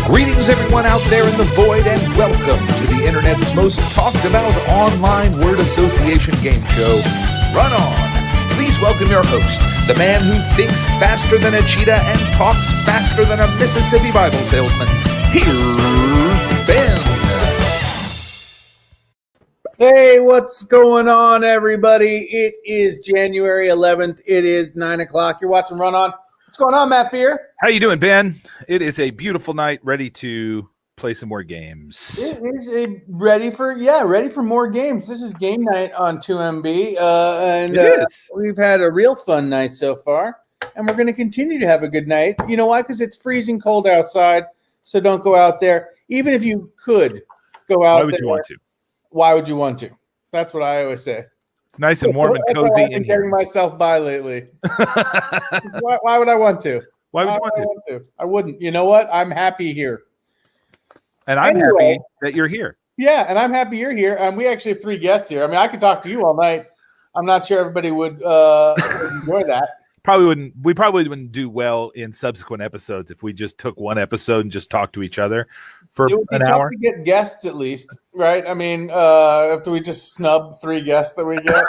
Greetings everyone out there in the void, and welcome to the internet's most talked about online word association game show, Run On. Please welcome your host, the man who thinks faster than a cheetah and talks faster than a Mississippi Bible salesman. Here's Ben. Hey, what's going on, everybody? It is January 11th. It is 9 o'clock. You're watching Run On. What's going on, Matt Fear? How you doing, Ben? It is a beautiful night, ready to play some more games. It is ready for more games. This is game night on 2MB, and we've had a real fun night so far, and we're going to continue to have a good night. You know why? Because it's freezing cold outside, so don't go out there. Even if you could go out there. Why would you want to? Why would you want to? That's what I always say. It's nice and warm and cozy in here. Getting myself by lately. Why would I want to? Why would you want to? I wouldn't. You know what? I'm happy here. And I'm happy that you're here. Yeah, and I'm happy you're here. And we actually have 3 guests here. I mean, I could talk to you all night. I'm not sure everybody would enjoy that. We probably wouldn't do well in subsequent episodes if we just took one episode and just talked to each other for an hour. To get guests at least, right? I mean, after we just snub 3 guests that we get,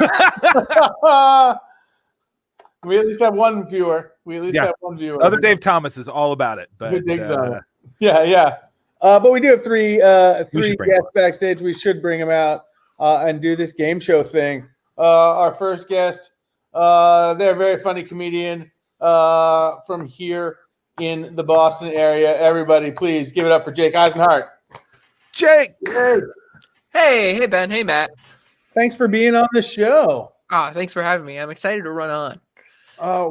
we at least have one viewer. Have one viewer. Other Dave Thomas is all about it. But good digs on it. Yeah. But we do have three guests backstage. We should bring them out and do this game show thing. Our first guest. They're a very funny comedian from here in the Boston area. Everybody, please give it up for Jake Eisenhart. Jake! Hey, Ben. Hey, Matt. Thanks for being on the show. Thanks for having me. I'm excited to run on.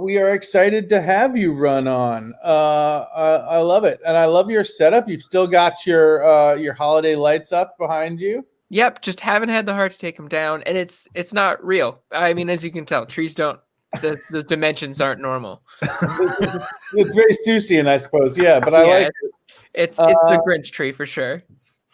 We are excited to have you run on. I love it. And I love your setup. You've still got your holiday lights up behind you. Yep, just haven't had the heart to take them down, and it's not real. I mean, as you can tell, trees don't. The dimensions aren't normal. It's very Seussian, I suppose. Yeah, but I like it. It's the Grinch tree for sure.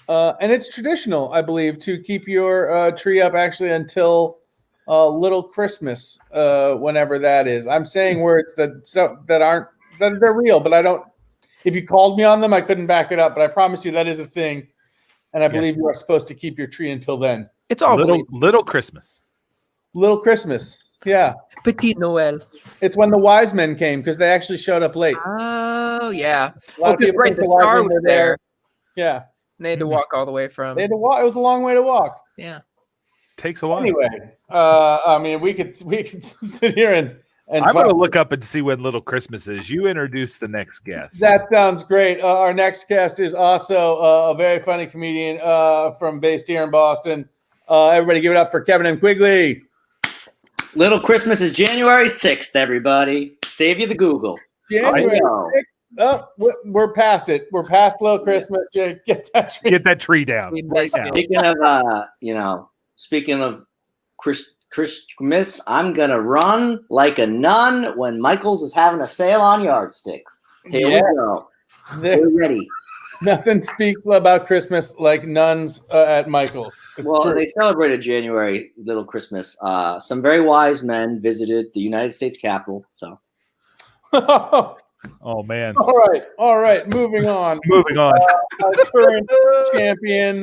And it's traditional, I believe, to keep your tree up actually until Little Christmas, whenever that is. I'm saying words that aren't they're real, but I don't. If you called me on them, I couldn't back it up. But I promise you that is a thing, and I believe you are supposed to keep your tree until then. It's all Little Christmas. Little Christmas, yeah. Petit Noel. It's when the wise men came because they actually showed up late. Oh yeah. Well, because the star was there. Yeah. And they had to walk all the way from. They had to walk. It was a long way to walk. Yeah. Takes a while. Anyway, I mean, we could sit here and I'm going to look up and see when Little Christmas is. You introduce the next guest. That sounds great. Our next guest is also a very funny comedian based here in Boston. Everybody give it up for Kevin M. Quigley. Little Christmas is January 6th, everybody. Save you the Google. January 6th. Oh, we're past it. We're past Little Christmas. Jake, get that tree down. Speaking of Christmas, I'm going to run like a nun when Michael's is having a sale on yardsticks. Here we go. We're ready. Nothing speaks about Christmas like nuns at Michael's. They celebrated January Little Christmas. Some very wise men visited the United States Capitol. So, oh man! All right. Moving on. Our current champion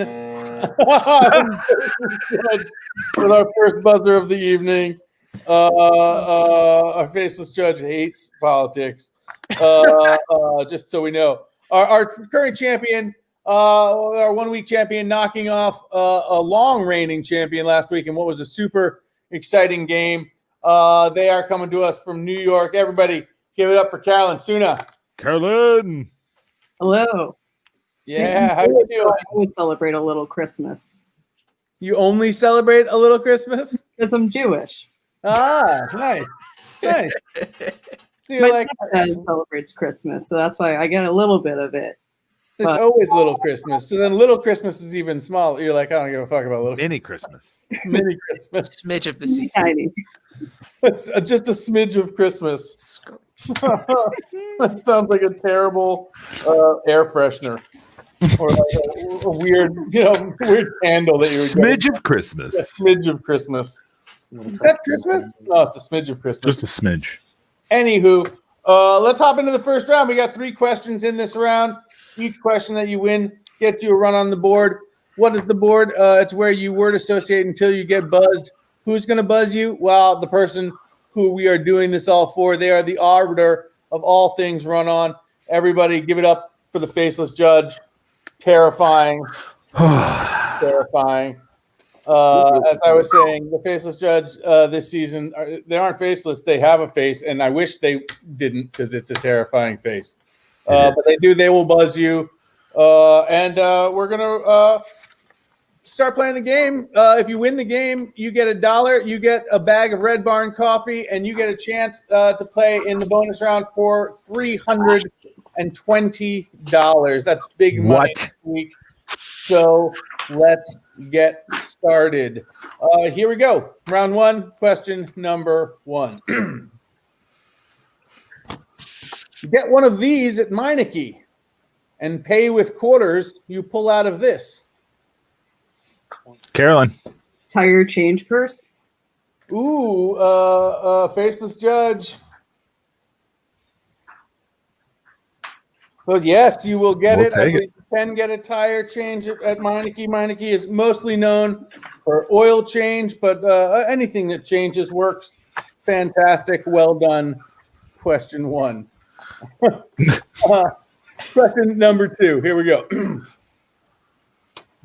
with our first buzzer of the evening. Our faceless judge hates politics. Just so we know. Our current champion, our 1 week champion, knocking off a long reigning champion last week in what was a super exciting game. They are coming to us from New York. Everybody, give it up for Carolyn Suna. Carolyn. Hello. Yeah, how you doing? I would celebrate a little Christmas. You only celebrate a little Christmas? Because I'm Jewish. Ah, nice. My dad celebrates Christmas, so that's why I get a little bit of it. It's always Little Christmas. So then Little Christmas is even small. You're like, I don't give a fuck about Little Mini Christmas. Mini Christmas. Smidge of the season. Tiny. It's just a smidge of Christmas. That sounds like a terrible air freshener. Or like a weird candle that you would Smidge of Christmas. A smidge of Christmas. Is that Christmas? No, it's a smidge of Christmas. Just a smidge. Anywho, let's hop into the first round. We got 3 questions in this round. Each question that you win gets you a run on the board. What is the board? It's where you word associate until you get buzzed. Who's going to buzz you? Well, the person who we are doing this all for. They are the arbiter of all things run on. Everybody give it up for the faceless judge. Terrifying. Terrifying. As I was saying, the faceless judge this season, they aren't faceless. They have a face, and I wish they didn't because it's a terrifying face. But they do. They will buzz you. And we're going to start playing the game. If you win the game, you get $1. You get a bag of Red Barn coffee, and you get a chance to play in the bonus round for $320. That's big money this week. So let's get started. Here we go. Round 1, question number 1. You get one of these at Meineke and pay with quarters you pull out of this. Carolyn. Tire change purse. Ooh, faceless judge. Well, yes, you will get it. I believe you can get a tire change at Meineke. Meineke is mostly known for oil change, but anything that changes works. Fantastic. Well done. Question 1. Question number 2. Here we go.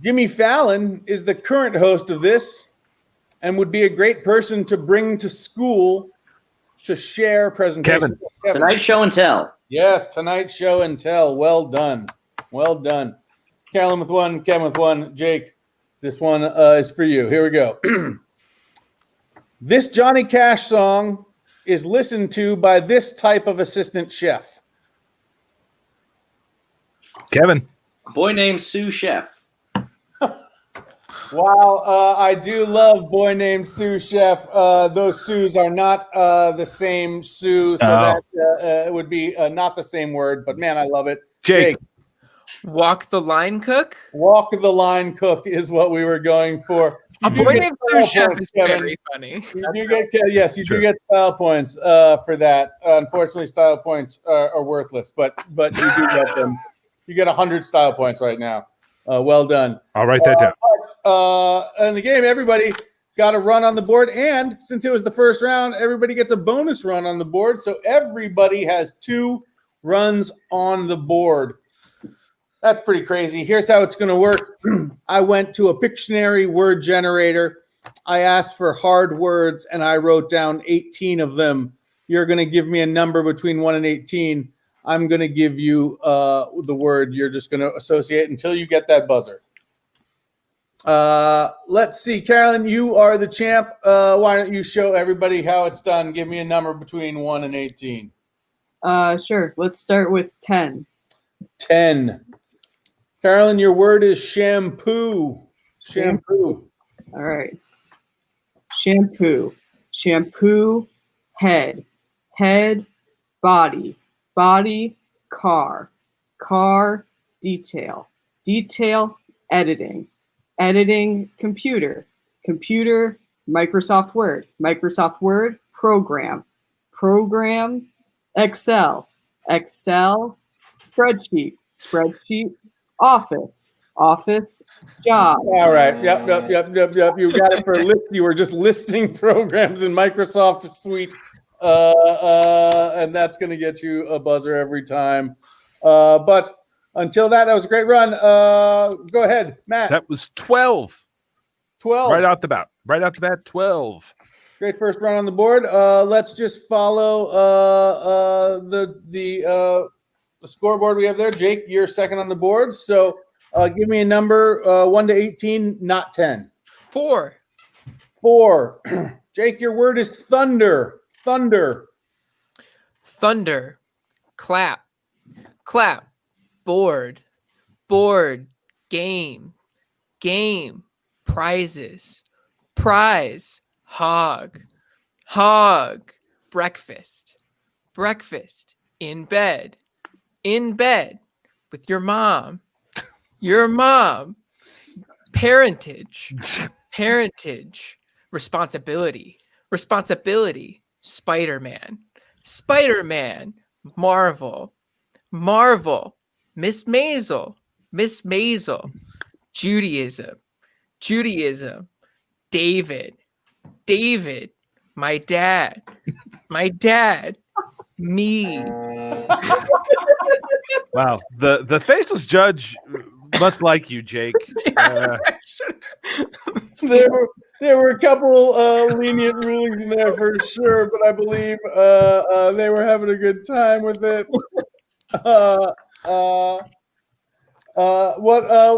Jimmy Fallon is the current host of this and would be a great person to bring to school to share presentation. Kevin. Tonight Show and Tell. Yes, Tonight Show and Tell. Well done. Well done. Carolyn with 1, Kevin with 1. Jake, this one is for you. Here we go. This Johnny Cash song is listened to by this type of assistant chef. Kevin. A boy named Sous Chef. Wow, I do love Boy Named Sous Chef. Those Sous are not the same Sue, so that it would be not the same word, but man, I love it. Jake. Walk the line cook. Walk the line cook is what we were going for. A boy named Sous Chef is very funny. You do get style points for that. Unfortunately, style points are worthless, but you do get them. You get 100 style points right now. Well done. I'll write that down. In the game, everybody got a run on the board, and since it was the first round, everybody gets a bonus run on the board. So everybody has 2 runs on the board. That's pretty crazy. Here's how it's going to work. I went to a Pictionary word generator. I asked for hard words, and I wrote down 18 of them. You're going to give me a number between 1 and 18. I'm going to give you the word you're just going to associate until you get that buzzer. Let's see. Carolyn, you are the champ. Why don't you show everybody how it's done? Give me a number between 1 and 18. Sure. Let's start with 10. 10. Carolyn, your word is shampoo. Shampoo. All right. Shampoo. Shampoo. Head. Head. Body. Body. Car. Car. Detail. Detail. Editing. Editing. Computer. Computer. Microsoft Word. Microsoft Word. Program. Program. Excel. Excel. Spreadsheet. Spreadsheet. Office. Office. Job. All right. Yep. You got it for a list. You were just listing programs in Microsoft Suite. And that's going to get you a buzzer every time. But until that was a great run. Go ahead, Matt. That was 12. 12. Right out the bat, 12. Great first run on the board. Let's just follow the scoreboard we have there. Jake, you're second on the board. So give me a number 1 to 18, not 10. 4. 4. Jake, your word is thunder. Thunder. Thunder. Clap. Clap. Board. Board. Game. Game. Prizes. Prize. Hog. Hog. Breakfast. Breakfast. In bed. In bed. With your mom. Your mom. Parentage. Parentage. Responsibility. Responsibility. Spider-Man. Spider-Man. Marvel. Marvel. Miss Maisel. Miss Maisel. Judaism. Judaism. David. David. My dad. My dad. Me. Wow. The faceless judge must like you, Jake. There were a couple lenient rulings in there for sure, but I believe they were having a good time with it.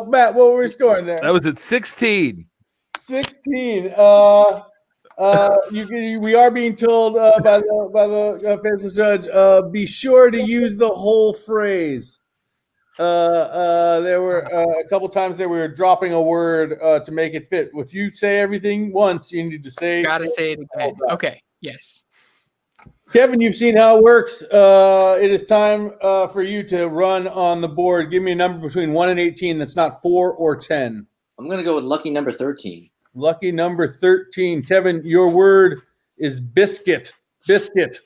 Matt, what were we scoring there? That was at 16. 16. We are being told by the faceless judge, be sure to use the whole phrase. There were a couple times there we were dropping a word to make it fit. If you say everything once, you need to say. Gotta say it again. Okay. Yes. Kevin, you've seen how it works. It is time for you to run on the board. Give me a number between 1 and 18 that's not 4 or 10. I'm going to go with lucky number 13. Lucky number 13. Kevin, your word is biscuit. Biscuit.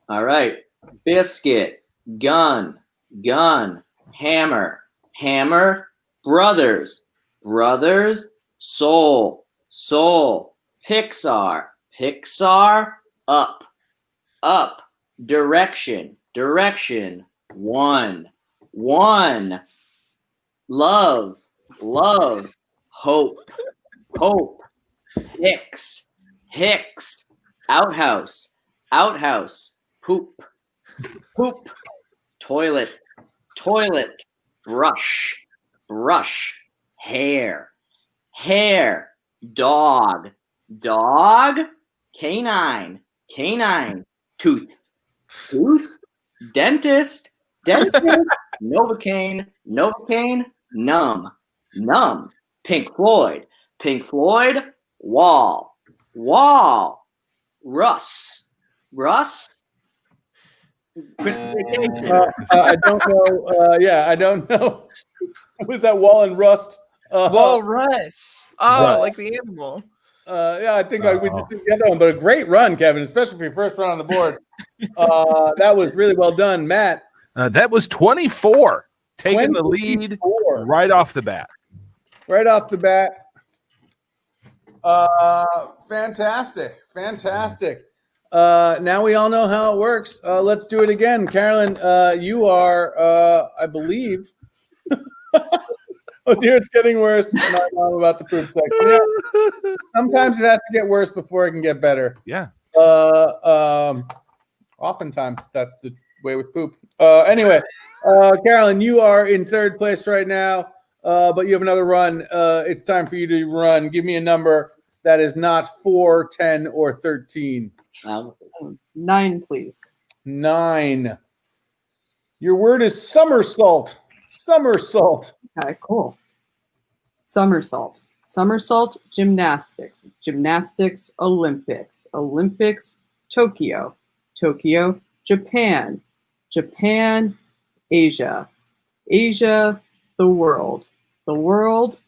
All right. Biscuit. Gun. Gun. Hammer. Hammer. Brothers. Brothers. Soul. Soul. Pixar. Pixar. Up. Up. Direction. Direction. One. One. Love. Love. Hope. Hope. Hicks. Hicks. Outhouse. Outhouse. Poop. Poop. Toilet. Toilet. Brush. Brush. Hair. Hair. Dog. Dog. Canine. Canine. Tooth. Tooth. Dentist. Dentist. Novocaine. Novocaine. Numb. Numb. Pink Floyd. Pink Floyd. Wall. Wall. Russ. Russ. Christmas Vacation. I don't know. I don't know. Was that Walrus? Walrus. Oh, like the animal. Yeah, I think we just didn't get that one, but a great run, Kevin, especially for your first run on the board. That was really well done, Matt. That was 24, taking the lead right off the bat. Right off the bat. Fantastic. Now we all know how it works. Let's do it again. Carolyn, you are, I believe. Oh dear, it's getting worse. I'm not wrong about the poop section. Yeah. Sometimes it has to get worse before it can get better. Yeah. Oftentimes that's the way with poop. Anyway, Carolyn, you are in third place right now, but you have another run. It's time for you to run. Give me a number that is not 4, 10, or 13. 9, please. 9. Your word is somersault. Somersault. Okay, cool. Somersault. Somersault gymnastics. Gymnastics Olympics. Olympics Tokyo. Tokyo Japan. Japan Asia. Asia the world. The world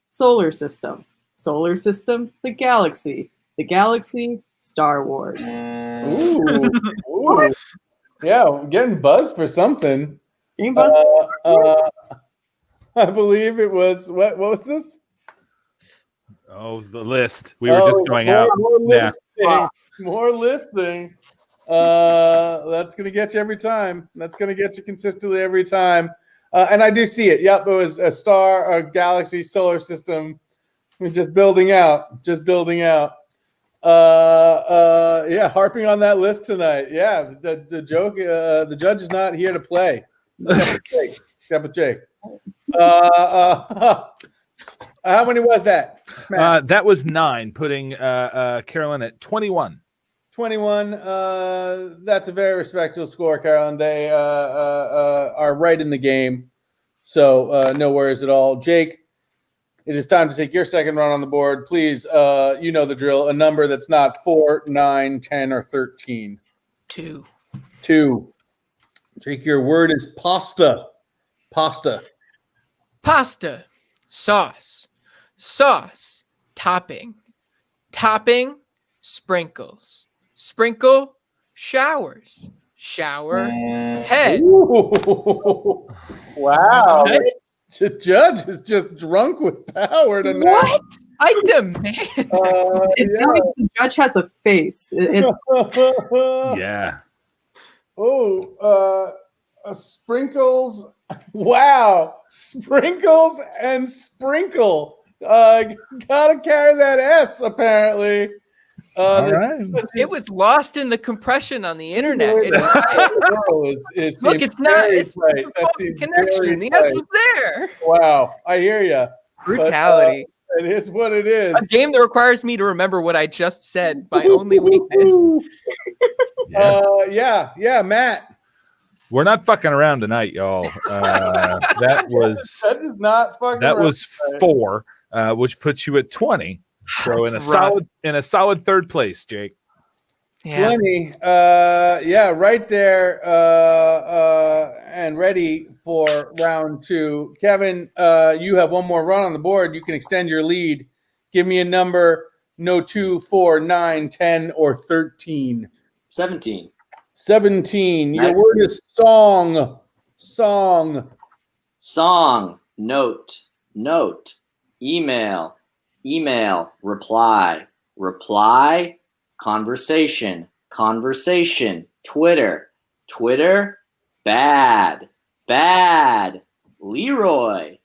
solar system. Solar system the galaxy. The galaxy Star Wars. Ooh. Yeah, I'm getting buzzed for something. I believe it was what was this? Oh, the list. We were just going out. More listing. That's gonna get you every time. That's gonna get you consistently every time. And I do see it. Yep, it was a star, a galaxy, solar system. We're just building out. Yeah, harping on that list tonight. Yeah, the joke. The judge is not here to play. Except with Jake. How many was that? That was 9, putting Carolyn at 21. 21. That's a very respectable score, Carolyn. They are right in the game, so no worries at all. Jake, it is time to take your second run on the board. Please, you know the drill. A number that's not 4, 9, 10, or 13. 2. Jake, your word is pasta. Pasta. Sauce. Topping. Sprinkles. Sprinkle. Showers. Shower. Head. Ooh. Wow. The judge is just drunk with power tonight. What? I demand. It's not because the judge has a face. Yeah. Oh, sprinkles. Wow. Sprinkles and sprinkle. Gotta carry that S, apparently. All right. It was lost in the compression on the internet. Look, it's not. It's right. the connection. The S was there. Wow, I hear you. Brutality. It is what it is. A game that requires me to remember what I just said. My only weakness. Yeah, Matt. We're not fucking around tonight, y'all. That was not fucking. That was 4, which puts you at 20. So in a solid third place, Jake. Yeah. 20. Right there. And ready for round 2. Kevin, you have one more run on the board. You can extend your lead. Give me a number. No 2, 4, 9, 10, or 13. 17. 17. Your word is song. Song. Note. Email. Reply. Conversation. Twitter. Bad. Leroy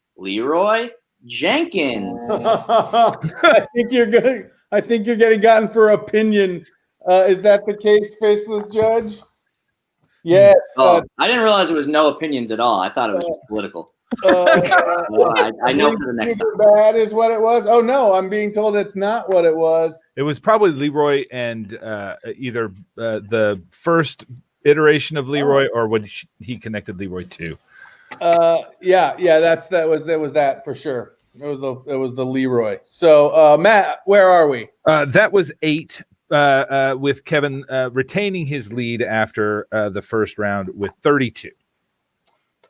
Jenkins. I think you're getting gotten for opinion. Is that the case, faceless judge? Yeah. I didn't realize it was no opinions at all. I thought it was just political. I know for the next time. Bad is what it was. Oh no, I'm being told it's not what it was. It was probably Leroy and either the first iteration of Leroy or when he connected Leroy to. That was that for sure. It was the Leroy. So Matt, where are we? That was 8. With Kevin retaining his lead after the first round with 32.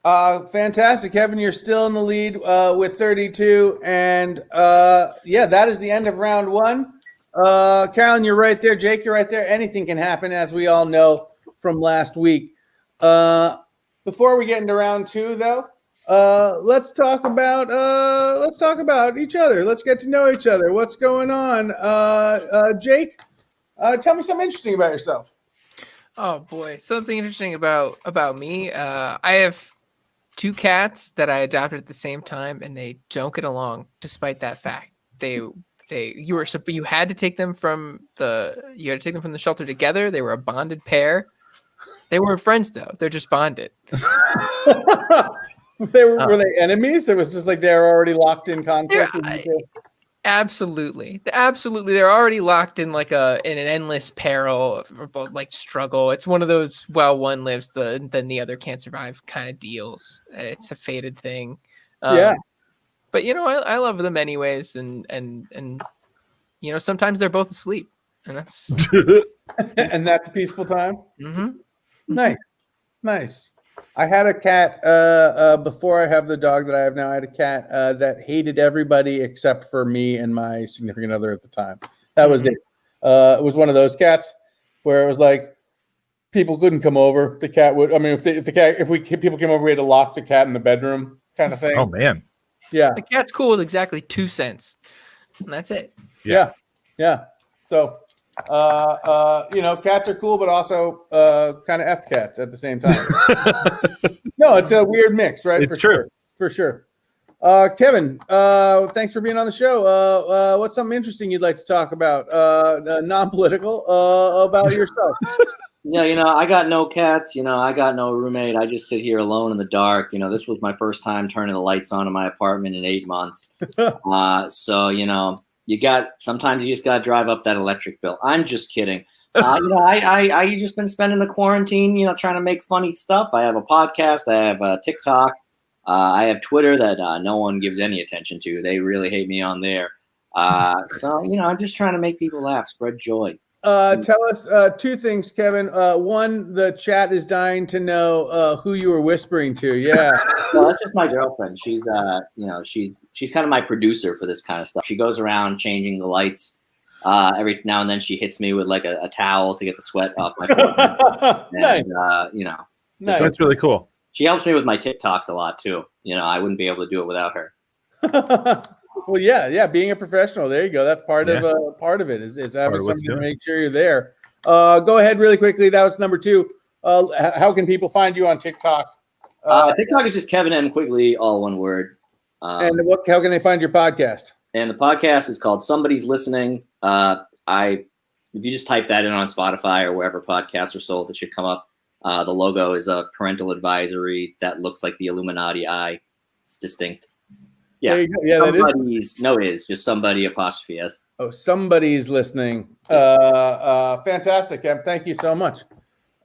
Fantastic, Kevin. You're still in the lead with 32, and that is the end of round one. Carolyn, you're right there. Jake, you're right there. Anything can happen, as we all know from last week. Before we get into round two, though, let's talk about each other. Let's get to know each other. What's going on, Jake? Tell me something interesting about yourself. Oh boy, something interesting about me. I have 2 cats that I adopted at the same time, and they don't get along despite that fact. You had to take them from the shelter together. They were a bonded pair. They weren't friends though. They're just bonded. Were they enemies? It was just like they were already locked in conflict. Absolutely. They're already locked in in an endless peril or like struggle. It's one of those, well, one lives, then the other can't survive kind of deals. It's a fated thing. Yeah. But I love them anyways, and sometimes they're both asleep, and that's and that's a peaceful time. Mm-hmm. Nice. I had a cat before I have the dog that I have now. I had a cat that hated everybody except for me and my significant other at the time. That was it. It was one of those cats where it was like people couldn't come over. The cat would. I mean, if people came over, we had to lock the cat in the bedroom, kind of thing. Oh man. Yeah. The cat's cool with exactly 2 cents, and that's it. Yeah. So, cats are cool, but also kind of F cats at the same time. No, it's a weird mix, right? It's true. For sure. Kevin, thanks for being on the show. What's something interesting you'd like to talk about? Non-political, about yourself. Yeah, I got no cats. I got no roommate. I just sit here alone in the dark. This was my first time turning the lights on in my apartment in 8 months. So, sometimes you just got to drive up that electric bill. I'm just kidding. I just been spending the quarantine, trying to make funny stuff. I have a podcast. I have TikTok. I have Twitter that no one gives any attention to. They really hate me on there. So, I'm just trying to make people laugh, spread joy. Tell us 2 things, Kevin. One, the chat is dying to know who you were whispering to. Yeah. Well, that's just my girlfriend. She's she's kind of my producer for this kind of stuff. She goes around changing the lights. Every now and then she hits me with like a towel to get the sweat off my forehead. Nice. Nice. That's really cool. She helps me with my TikToks a lot too. I wouldn't be able to do it without her. Well, yeah. Being a professional, there you go. That's part of it is having somebody to make sure you're there. Go ahead really quickly. That was number 2. How can people find you on TikTok? TikTok is just Kevin M. Quigley, all one word. And how can they find your podcast? And the podcast is called Somebody's Listening. If you just type that in on Spotify or wherever podcasts are sold, it should come up. The logo is a parental advisory that looks like the Illuminati eye. It's distinct. Yeah, somebody's just somebody apostrophe S. Oh, somebody's listening. Fantastic, Em. Thank you so much.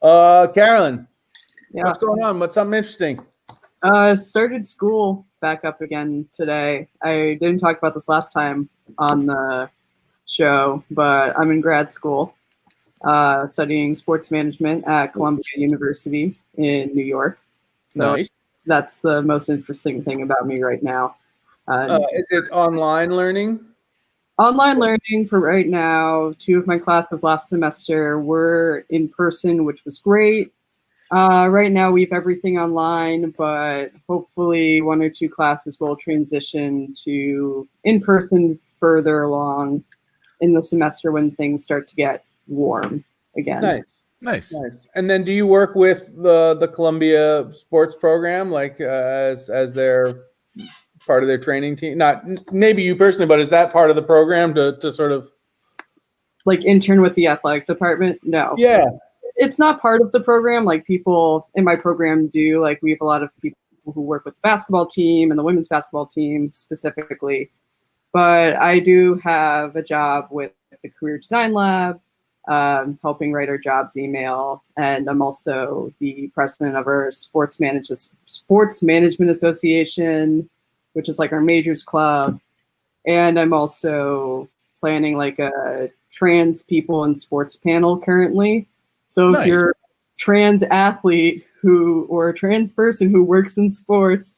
Carolyn, what's going on? What's something interesting? I started school back up again today. I didn't talk about this last time on the show, but I'm in grad school studying sports management at Columbia University in New York. So nice. That's the most interesting thing about me right now. Is it online learning? Online learning for right now. 2 of my classes last semester were in person, which was great. Right now we have everything online, but hopefully 1 or 2 classes will transition to in person further along in the semester when things start to get warm again. Nice. And then do you work with the Columbia sports program, like as their part of their training team? Not maybe you personally, but is that part of the program to sort of like intern with the athletic department? No. Yeah. It's not part of the program. Like people in my program do. Like we have a lot of people who work with the basketball team and the women's basketball team specifically. But I do have a job with the Career Design Lab, helping write our jobs email. And I'm also the president of our Sports Management Association, which is like our majors club. And I'm also planning like a trans people in sports panel currently. So if you're trans athlete or a trans person who works in sports,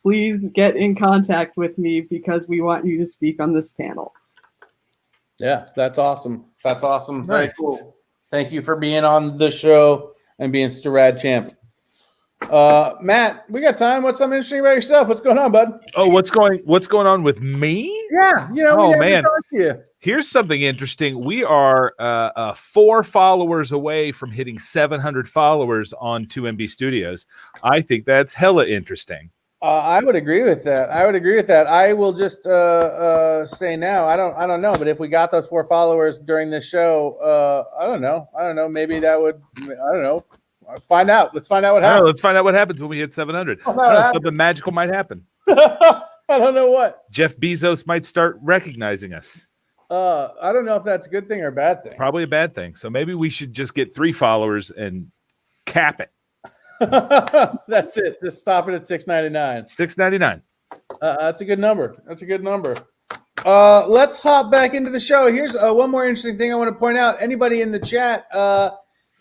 please get in contact with me because we want you to speak on this panel. Yeah, that's awesome. That's awesome. Very Nice. cool. Thank you for being on the show and being such a rad champ. Matt, we got time. What's something interesting about yourself? What's going on, bud? Oh, what's going on with me? Yeah, we never talked to you. Here's something interesting. We are 4 followers away from hitting 700 followers on 2MB Studios. I think that's hella interesting. I would agree with that. I will just say now. I don't know, but if we got those 4 followers during this show, I don't know. Maybe that would. I don't know. Find out. Let's find out what happens. Let's find out what happens when we hit 700. Something magical might happen. I don't know what. Jeff Bezos might start recognizing us. I don't know if that's a good thing or a bad thing. Probably a bad thing. So maybe we should just get 3 followers and cap it. That's it. Just stop it at 699. 699. That's a good number. Let's hop back into the show. Here's one more interesting thing I want to point out. Anybody in the chat,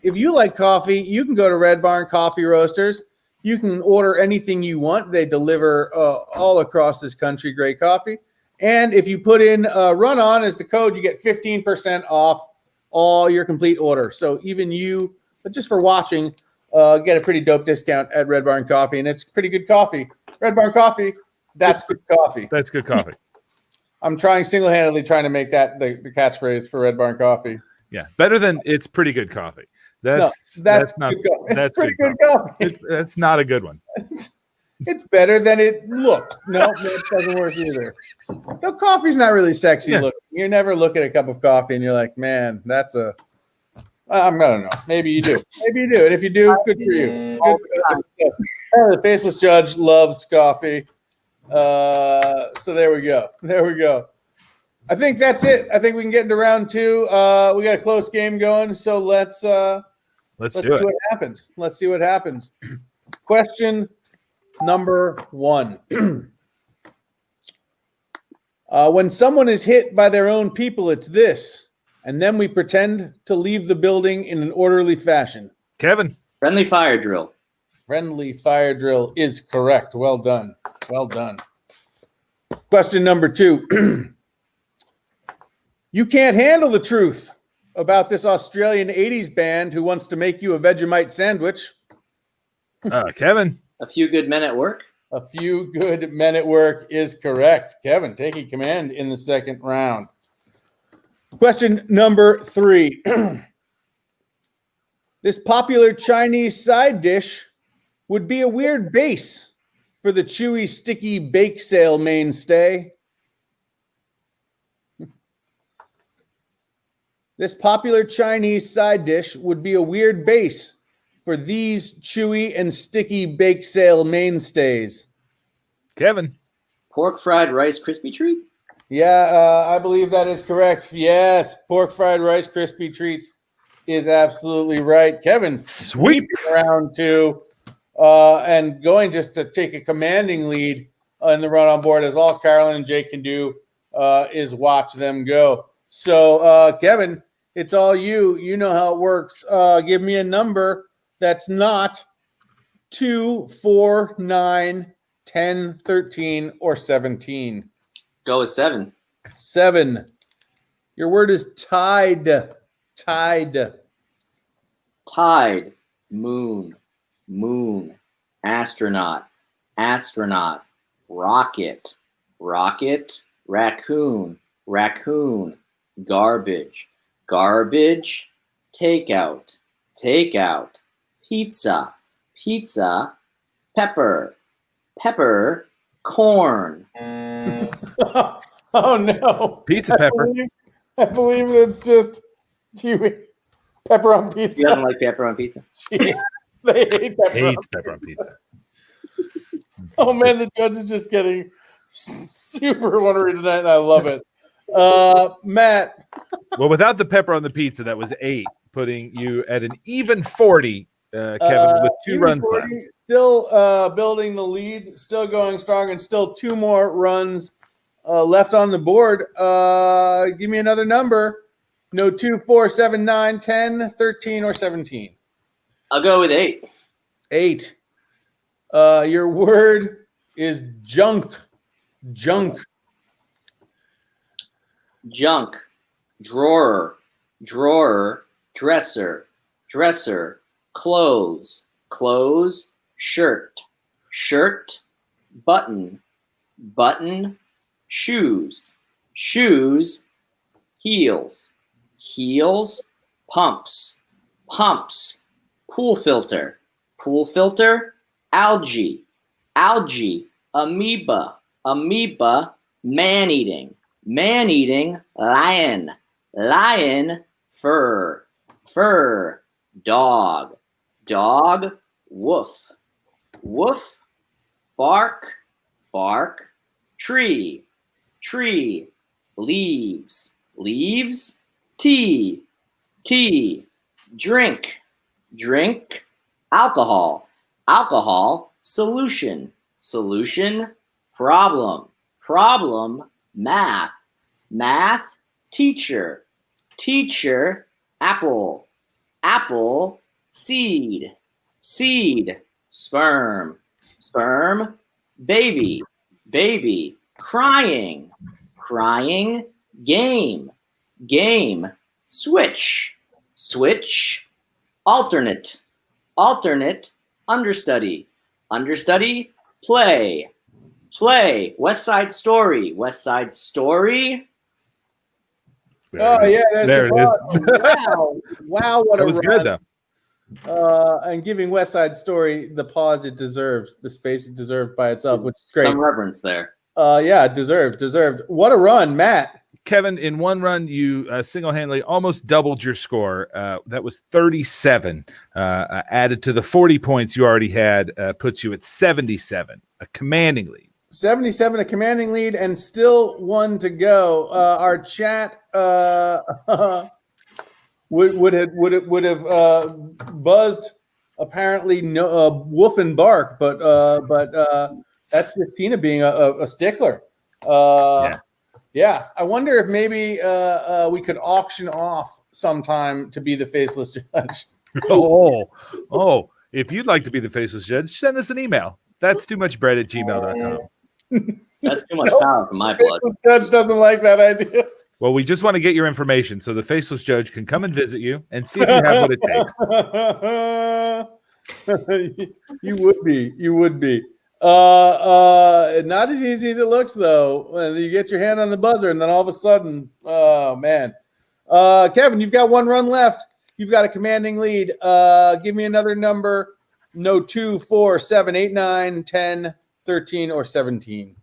if you like coffee, you can go to Red Barn Coffee Roasters. You can order anything you want. They deliver all across this country great coffee. And if you put in Run On as the code, you get 15% off all your complete order. So even you, but just for watching, get a pretty dope discount at Red Barn Coffee. And it's pretty good coffee. Red Barn Coffee, that's good coffee. That's good coffee. I'm single-handedly trying to make that the catchphrase for Red Barn Coffee. Yeah, better than it's pretty good coffee. That's not that's pretty good coffee. That's not a good one. It's better than it looks. No, it doesn't work either. The coffee's not really sexy looking. You never look at a cup of coffee and you're like, man, that's I don't know. Maybe you do. And if you do, good for you. The Faceless Judge loves coffee. So there we go. I think that's it. I think we can get into round 2. We got a close game going, so let's see what happens. Let's see what happens. Question number 1. When someone is hit by their own people, it's this, and then we pretend to leave the building in an orderly fashion. Kevin. Friendly fire drill. Friendly fire drill is correct. Well done. Question number 2. You can't handle the truth about this Australian 80s band who wants to make you a Vegemite sandwich. Kevin. A Few Good Men at Work. A Few Good Men at Work is correct. Kevin taking command in the second round. Question number 3. This popular Chinese side dish would be a weird base for the chewy, sticky bake sale mainstay. This popular Chinese side dish would be a weird base for these chewy and sticky bake sale mainstays. Kevin. Pork fried rice crispy treat. Yeah, I believe that is correct. Yes, pork fried rice crispy treats is absolutely right. Kevin, sweep round 2, and going just to take a commanding lead in the run on board, as all Carolyn and Jake can do is watch them go. So, Kevin, it's all you. You know how it works. Give me a number that's not 2, 4, 9, 10, 13, or 17. Go with 7. 7. Your word is tide. Tide. Tide. Moon. Moon. Astronaut. Astronaut. Rocket. Rocket. Raccoon. Raccoon. Garbage. Garbage. Takeout. Takeout. Pizza. Pizza. Pepper. Pepper. Corn. Oh no. Pizza pepper. I believe it's just pepper on pizza. You don't like pepper on pizza? They hate pepper on pizza. Oh man, the judge is just getting super ornery tonight, and I love it. Matt. Well, without the pepper on the pizza, that was 8, putting you at an even 40, Kevin, with 2 runs 40, left. Still building the lead, still going strong, and still 2 more runs left on the board. Give me another number. No 2, 4, 7, 9, 10, 13, or 17. I'll go with 8. 8. Your word is junk. Junk. Junk. Drawer. Drawer. Dresser. Dresser. Clothes. Clothes. Shirt. Shirt. Button. Button. Shoes. Shoes. Heels. Heels. Pumps. Pumps. Pool filter. Pool filter. Algae. Algae. Amoeba. Amoeba. Man-eating. Man-eating. Lion. Lion. Fur. Fur. Dog. Dog. Woof. Woof. Bark. Bark. Tree. Tree. Leaves. Leaves. Tea. Tea. Drink. Drink. Alcohol. Alcohol. Solution. Solution. Problem. Problem. Math. Math. Teacher. Teacher. Apple. Apple. Seed. Seed. Sperm. Sperm. Baby. Baby. Crying. Crying. Game. Game. Switch. Switch. Alternate. Alternate. Understudy. Understudy. Play. Play. West Side Story. West Side Story. Oh yeah, there it is. Wow, wow, what That a was run. good though. And giving West Side Story the pause it deserves, the space it deserved by itself, which is great. Some reverence there. Yeah, deserved. What a run, Matt. Kevin, in one run, you single-handedly almost doubled your score. That was 37. Added to the 40 points you already had, puts you at 77, a commanding lead. 77, a commanding lead, and still one to go. Our chat would have buzzed apparently no woof and bark, but that's just Tina being a stickler. Yeah, I wonder if maybe we could auction off sometime to be the faceless judge. Oh, if you'd like to be the faceless judge, send us an email. That's too much bread at gmail.com. That's too much power for my blood. Faceless judge doesn't like that idea. Well, we just want to get your information so the faceless judge can come and visit you and see if you have what it takes. You would be. Not as easy as it looks, though. You get your hand on the buzzer, and then all of a sudden, oh man, Kevin, you've got one run left. You've got a commanding lead. Give me another number. No, 2, 4, 7, 8, 9, 10, 13, or 17.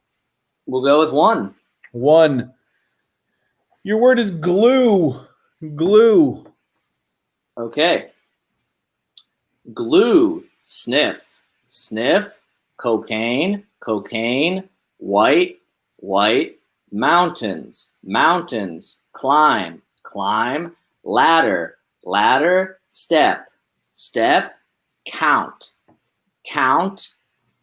We'll go with 1. 1. Your word is glue. Glue. Okay. Glue. Sniff. Sniff. Cocaine. Cocaine. White. White. Mountains. Mountains. Climb. Climb. Ladder. Ladder. Step. Step. Count. Count.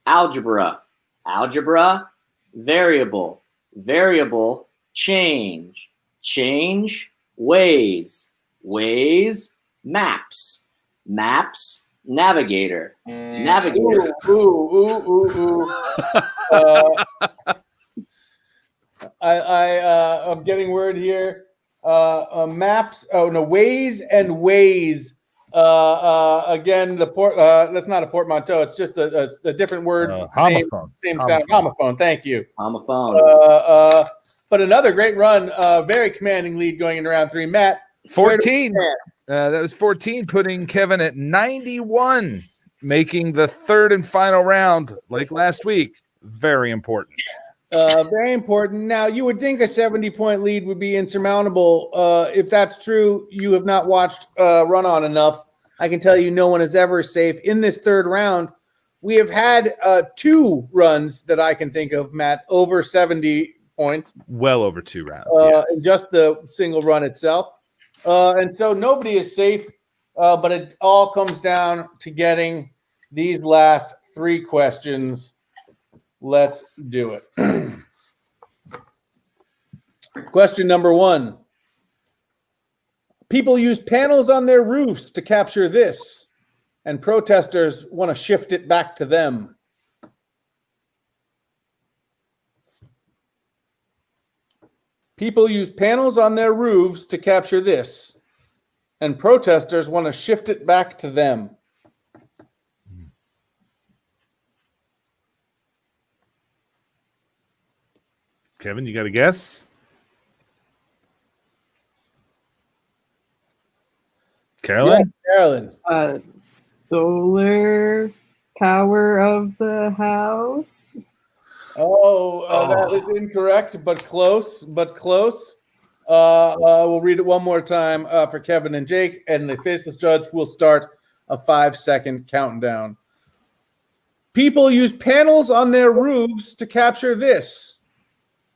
Algebra. Algebra. Variable. Variable. Change. Change. Ways. Ways. Maps. Maps. Navigator. Navigator. Ooh. I'm getting word here. Maps. Oh no, ways and ways. Again, the port. That's not a portmanteau. It's just a different word. Homophone. Same sound. Homophone. Thank you. Homophone. But another great run. Very commanding lead going into round 3. Matt. 14. That was 14, putting Kevin at 91, making the third and final round, like last week, very important. Very important. Now, you would think a 70-point lead would be insurmountable. If that's true, you have not watched Run On enough. I can tell you no one is ever safe. In this third round, we have had 2 runs that I can think of, Matt, over 70 points. Well over 2 rounds. In just the single run itself. And so nobody is safe, but it all comes down to getting these last 3 questions. Let's do it. Question number 1. People use panels on their roofs to capture this. and protesters want to shift it back to them. People use panels on their roofs to capture this, and protesters want to shift it back to them. Kevin, you got a guess? Carolyn? Yeah, Carolyn. Solar power of the house. That is incorrect, but close. We'll read it one more time for Kevin and Jake, and the faceless judge will start a 5-second countdown. People use panels on their roofs to capture this,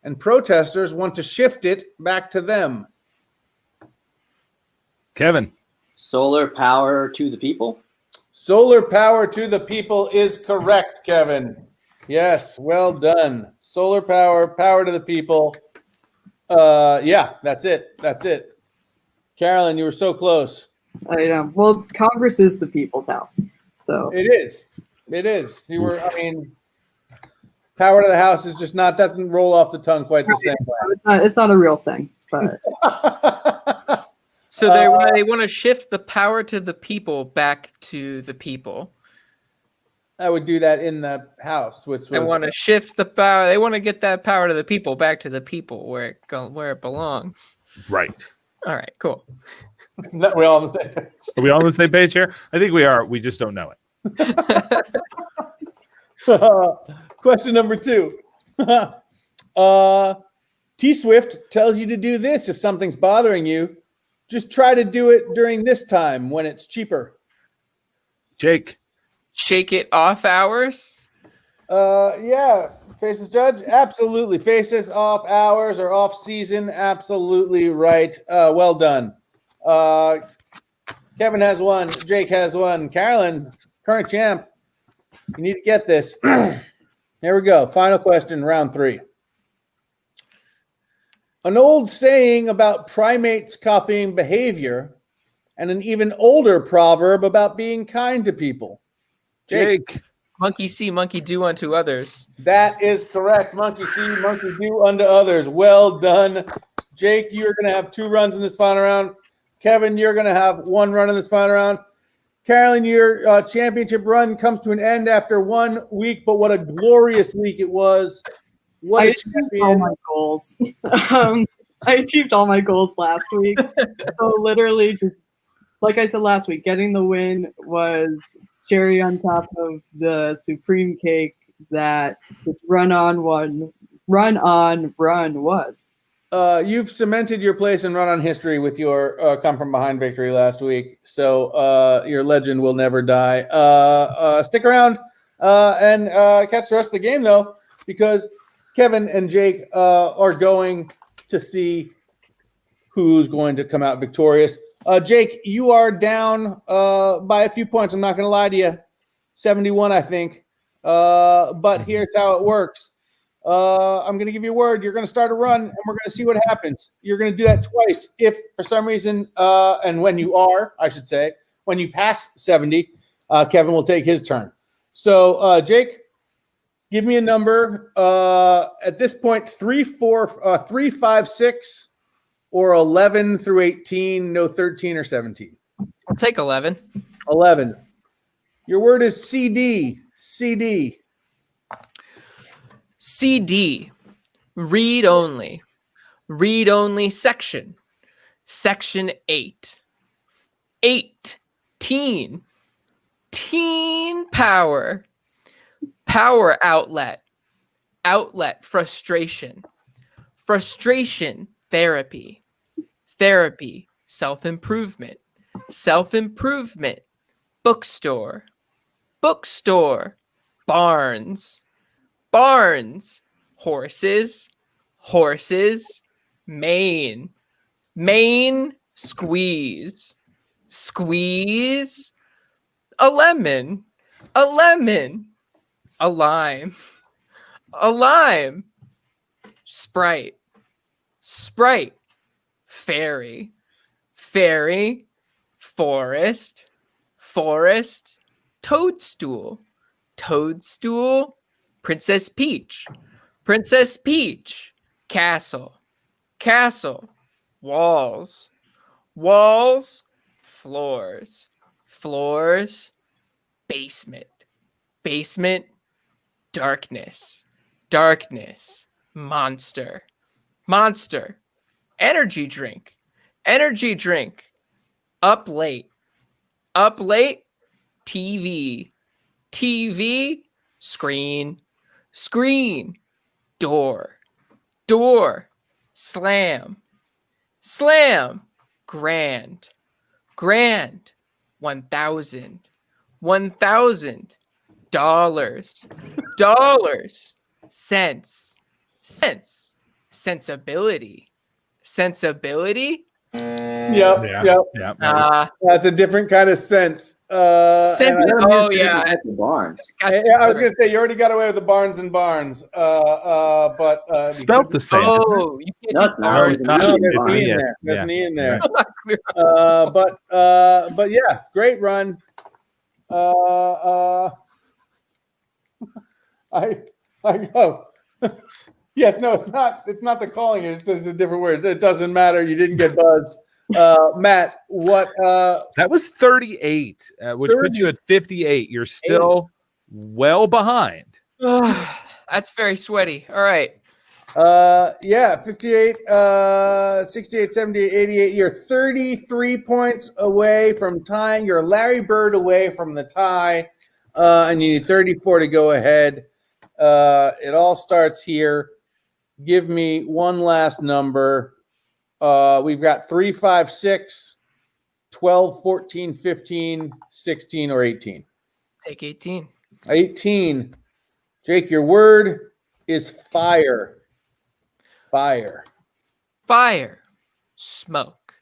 and protesters want to shift it back to them. Kevin. Solar power to the people. Solar power to the people is correct, Kevin. Yes, well done. Solar power to the people. Yeah, that's it. Carolyn, you were so close. I know. Well, Congress is the people's house, so It is. You were. Power to the house is just doesn't roll off the tongue quite the same way. It's not a real thing, but So they want to shift the power to the people back to the people. I would do that in the house, which They want to shift the power. They want to get that power to the people back to the people where it belongs. Right. All right, cool. We're all on the same page. Are we all on the same page here? I think we are. We just don't know it. Question number 2. T-Swift tells you to do this if something's bothering you. Just try to do it during this time when it's cheaper. Jake. Shake it off hours. Yeah. Faces judge? Absolutely. Faces off hours or off season? Absolutely right. Well done. Kevin has one. Jake has one. Carolyn, current champ. You need to get this. Here we go. Final question, round 3. An old saying about primates copying behavior and an even older proverb about being kind to people. Jake. Monkey see, monkey do unto others. That is correct. Monkey see, monkey do unto others. Well done. Jake, you're going to have 2 runs in this final round. Kevin, you're going to have 1 run in this final round. Carolyn, your championship run comes to an end after 1 week, but what a glorious week it was. What I a achieved champion. all my goals. I achieved all my goals last week. So literally, just like I said last week, getting the win was cherry on top of the supreme cake that this run was. You've cemented your place in run-on history with your come-from-behind victory last week, so your legend will never die. Stick around and catch the rest of the game, though, because Kevin and Jake are going to see who's going to come out victorious. Jake, you are down by a few points. I'm not going to lie to you. 71, I think. But here's how it works. I'm going to give you a word. You're going to start a run, and we're going to see what happens. You're going to do that twice. If for some reason, and when you are, I should say, when you pass 70, Kevin will take his turn. So, Jake, give me a number. At this point, 3, 5, 6, or 11 through 18. No 13 or 17. I'll take 11. 11. Your word is CD. CD. CD. Read only. Read only section. Section 8. 18. Teen power. Power outlet. Outlet frustration. Frustration therapy. Therapy self-improvement. Self-improvement bookstore. Bookstore barns. Barns horses. Horses main. Main squeeze. Squeeze a lemon. A lemon. A lime. A lime. Sprite. Sprite. Fairy. Fairy. Forest. Forest. toadstool, toadstool, Princess Peach, Princess Peach, castle, castle, walls, walls, floors, floors, basement, basement, darkness, darkness, monster, monster, energy drink, energy drink, up late, TV, TV, screen, screen, door, door, slam, slam, grand, grand, 1,000, 1,000, dollars, dollars, cents, cents, sensibility, sensibility. Yep. That's a different kind of sense. Oh yeah, at the Barnes. I was gonna say you already got away with the Barnes and Barnes, but spelt the same. Oh, you can't No, do it's not. Barnes. It's no, not. there's an E in Yes, there. There's an E in there. Yeah. But yeah, great run. I go. Yes, no, it's not. It's not the calling it. It's a different word. It doesn't matter. You didn't get buzzed. Matt, what? That was 38, which puts you at 58. You're still well behind. That's very sweaty. All right. Yeah, 58, 68, 78, 88. You're 33 points away from tying. You're Larry Bird away from the tie, and you need 34 to go ahead. It all starts here. Give me one last number. We've got 3, 5, 6, 12, 14, 15, 16, or 18. Take 18. 18. Jake, your word is fire. Fire. Fire. Smoke.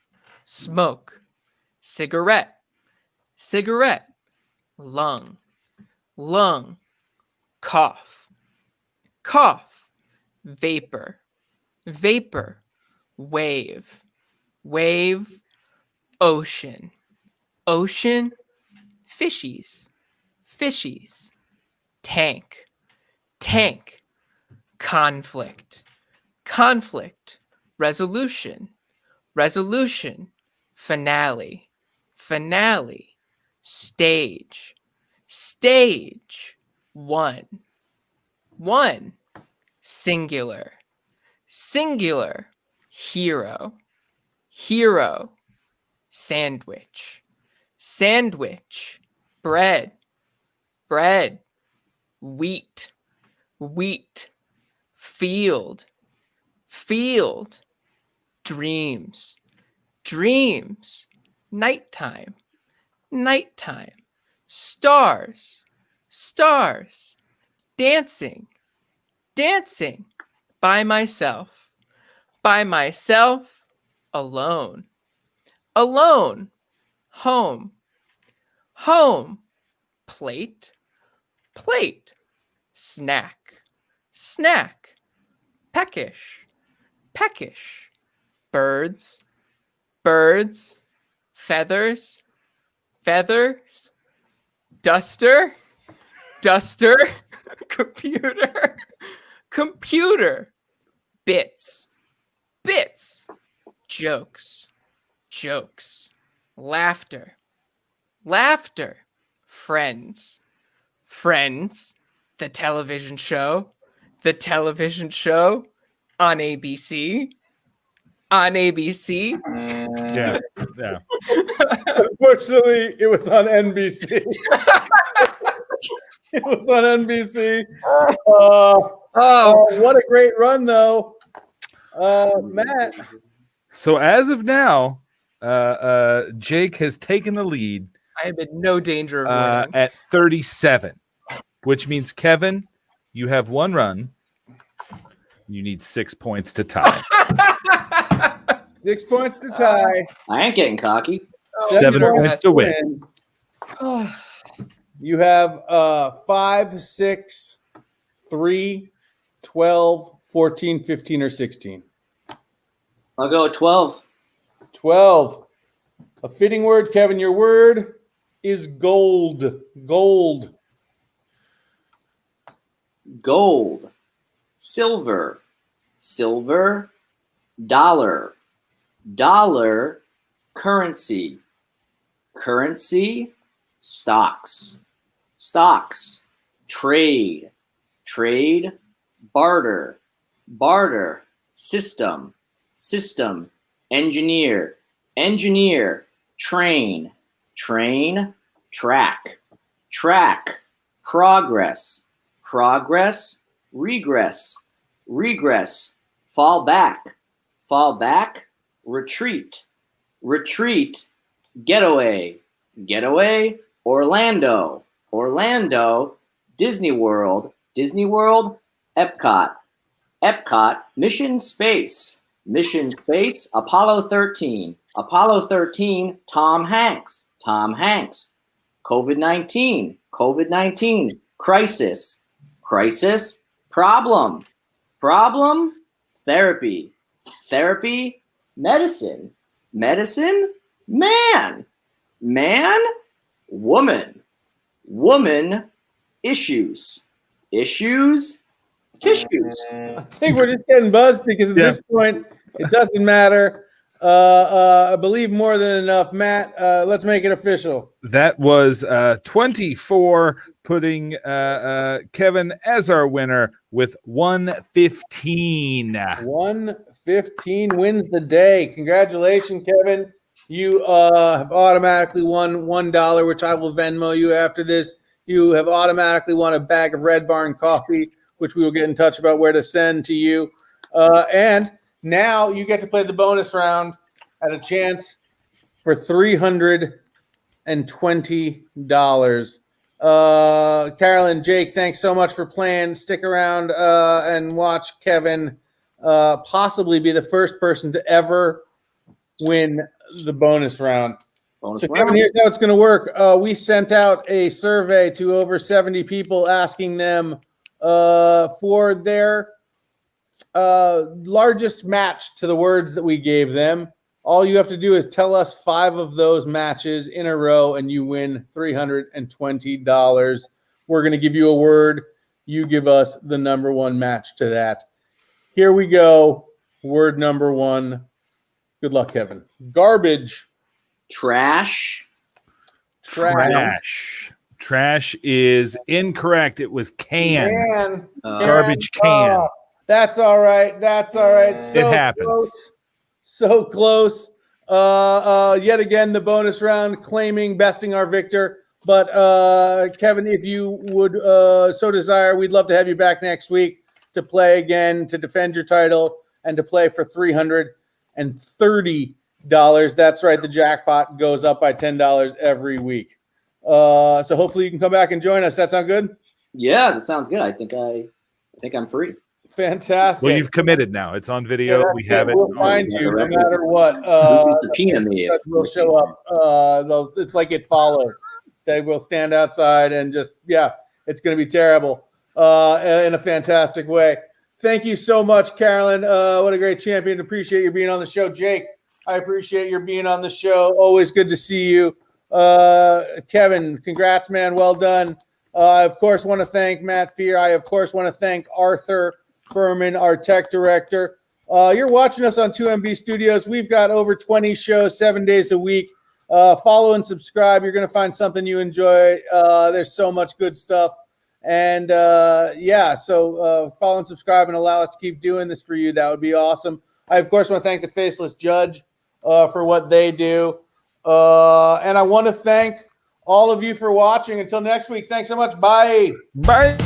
Smoke. Cigarette. Cigarette. Lung. Lung. Cough. Cough. Vapor. Vapor. Wave. Wave. Ocean. Ocean. Fishies. Fishies. Tank. Tank. Conflict. Conflict. Resolution. Resolution. Finale. Finale. Stage. Stage. One. One. Singular. Singular. Hero. Hero. Sandwich. Sandwich. Bread. Bread. Wheat. Wheat. Field. Field. Dreams. Dreams. Nighttime. Nighttime. Stars. Stars. Dancing. Dancing. By myself. By myself. Alone. Alone. Home. Home. Plate. Plate. Snack. Snack. Peckish. Peckish. Birds. Birds. Feathers. Feathers. Duster. Duster. Computer. Computer. Bits. Bits. Jokes. Jokes. Laughter. Laughter. Friends. Friends. The television show. The television show on ABC. On ABC. Yeah. Yeah. Unfortunately, it was on NBC. It was on NBC. What a great run, though. Matt. So as of now, Jake has taken the lead I am in no danger of winning. at 37, which means, Kevin, you have one run. You need 6 points to tie. 6 points to tie. I ain't getting cocky. 7 points to win. You have 5, 6, 3, 12, 14, 15, or 16. I'll go with 12. 12. A fitting word, Kevin. Your word is gold. Gold. Gold. Silver. Silver. Dollar. Dollar. Currency. Currency. Stocks. Stocks. Trade. Trade. Barter. Barter. System. System. Engineer. Engineer. Train. Train. Track. Track. Progress. Progress. Regress. Regress. Fall back. Fall back. Retreat. Retreat. Getaway. Getaway. Orlando. Orlando. Disney World. Disney World. Epcot. Epcot. Mission Space. Mission Space. Apollo 13. Apollo 13. Tom Hanks. Tom Hanks. COVID-19. COVID-19. Crisis. Crisis. Problem. Problem. Therapy. Therapy. Medicine. Medicine. Man. Man. Woman. Woman. Issues. Issues. Tissues. I think we're just getting buzzed because at this point, it doesn't matter. I believe more than enough. Matt, let's make it official. That was 24, putting Kevin as our winner with 115. 115 wins the day. Congratulations, Kevin. You have automatically won $1, which I will Venmo you after this. You have automatically won a bag of Red Barn coffee, which we will get in touch about where to send to you. And now you get to play the bonus round at a chance for $320. Carolyn, Jake, thanks so much for playing. Stick around and watch Kevin possibly be the first person to ever win the bonus round. Kevin, here's how it's going to work. We sent out a survey to over 70 people asking them for their largest match to the words that we gave them. All you have to do is tell us 5 of those matches in a row and you win $320. We're going to give you a word. You give us the number 1 match to that. Here we go. Word number 1. Good luck, Kevin. Garbage. Trash. Trash. Trash is incorrect. It was can. Garbage can. Oh, that's all right. That's all right. So it happens. Close. So close. Yet again, the bonus round claiming besting our victor. But Kevin, if you would so desire, we'd love to have you back next week to play again, to defend your title, and to play for $330. That's right. The jackpot goes up by $10 every week. So hopefully you can come back and join us. That sound good? Yeah, that sounds good. I think I'm free. Fantastic. Well, you've committed now. It's on video. Yeah, we have it. We'll find you no matter what. We'll show up. It's like It Follows. They will stand outside and just, it's going to be terrible in a fantastic way. Thank you so much, Carolyn. What a great champion. Appreciate you being on the show. Jake, I appreciate your being on the show. Always good to see you. Kevin, congrats, man. Well done. I, of course, want to thank Matt Fear. I, of course, want to thank Arthur Furman, our tech director. You're watching us on 2MB Studios. We've got over 20 shows, 7 days a week. Follow and subscribe. You're going to find something you enjoy. There's so much good stuff. And, so follow and subscribe and allow us to keep doing this for you. That would be awesome. I, of course, want to thank the Faceless Judge for what they do. And I want to thank all of you for watching. Until next week, thanks so much. Bye. Bye.